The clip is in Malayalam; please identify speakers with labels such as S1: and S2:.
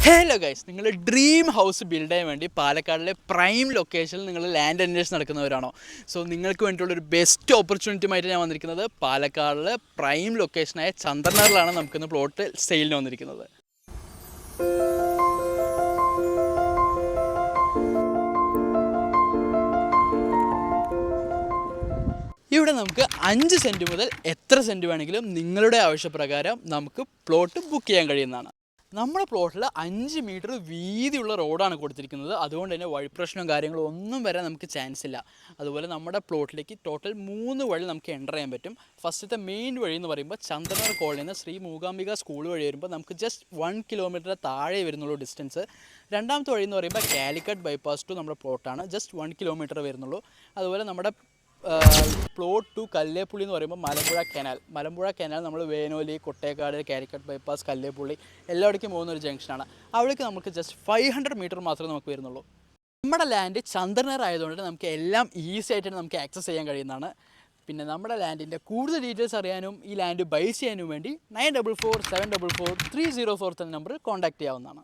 S1: ഹലോ ഗൈസ്, നിങ്ങൾ ഡ്രീം ഹൗസ് ബിൽഡ് ചെയ്യാൻ വേണ്ടി പാലക്കാടിലെ പ്രൈം ലൊക്കേഷനിൽ നിങ്ങൾ ലാൻഡ് അന്വേഷണം നടക്കുന്നവരാണോ? സോ നിങ്ങൾക്ക് വേണ്ടിയിട്ടുള്ള ഒരു ബെസ്റ്റ് ഓപ്പർച്യൂണിറ്റിയുമായിട്ട് ഞാൻ വന്നിരിക്കുന്നത് പാലക്കാടിലെ പ്രൈം ലൊക്കേഷനായ ചന്ദനറിലാണ് നമുക്കിന്ന് പ്ലോട്ട് സെയിലിന് വന്നിരിക്കുന്നത്. ഇവിടെ നമുക്ക് 5 സെൻറ്റ് മുതൽ എത്ര സെൻറ്റ് വേണമെങ്കിലും നിങ്ങളുടെ ആവശ്യപ്രകാരം നമുക്ക് പ്ലോട്ട് ബുക്ക് ചെയ്യാൻ കഴിയുന്നതാണ്. നമ്മുടെ പ്ലോട്ടിൽ 5 മീറ്റർ വീതിയുള്ള റോഡാണ് കൊടുത്തിരിക്കുന്നത്. അതുകൊണ്ട് തന്നെ വഴിപ്രശ്നവും കാര്യങ്ങളും ഒന്നും വരാൻ നമുക്ക് ചാൻസ് ഇല്ല. അതുപോലെ നമ്മുടെ പ്ലോട്ടിലേക്ക് ടോട്ടൽ 3 വഴി നമുക്ക് എൻ്റർ ചെയ്യാൻ പറ്റും. ഫസ്റ്റത്തെ മെയിൻ വഴി എന്ന് പറയുമ്പോൾ ചന്ദനർ കോളനിയിൽ നിന്ന് ശ്രീ മൂകാംബിക സ്കൂൾ വഴി വരുമ്പോൾ നമുക്ക് ജസ്റ്റ് 1 കിലോമീറ്റർ താഴെ വരുന്നുള്ളൂ ഡിസ്റ്റൻസ്. രണ്ടാമത്തെ വഴി എന്ന് പറയുമ്പോൾ കാലിക്കറ്റ് ബൈപ്പാസ് ടു നമ്മുടെ പ്ലോട്ടാണ്, ജസ്റ്റ് 1 കിലോമീറ്റർ വരുന്നുള്ളൂ. അതുപോലെ നമ്മുടെ പ്ലോട്ട് ടു കല്ലേപ്പുള്ളി എന്ന് പറയുമ്പോൾ മലമ്പുഴ കനാൽ നമ്മൾ വേനോലി, കൊട്ടേക്കാട്, കാലിക്കറ്റ് ബൈപ്പാസ്, കല്ലേപ്പുള്ളി എല്ലായിടേക്കും പോകുന്ന ഒരു ജംഗ്ഷനാണ്. അവിടേക്ക് നമുക്ക് ജസ്റ്റ് 500 മീറ്റർ മാത്രമേ നമുക്ക് വരുന്നുള്ളൂ. നമ്മുടെ ലാൻഡ് ചന്ദനർ ആയതുകൊണ്ട് നമുക്ക് എല്ലാം ഈസി ആയിട്ട് നമുക്ക് ആക്സസ് ചെയ്യാൻ കഴിയുന്നതാണ്. പിന്നെ നമ്മുടെ ലാൻഡിൻ്റെ കൂടുതൽ ഡീറ്റെയിൽസ് അറിയാനും ഈ ലാൻഡ് ബൈ ചെയ്യാനും വേണ്ടി 9447443043 എന്ന നമ്പറിൽ കോൺടാക്ട് ചെയ്യാവുന്നതാണ്.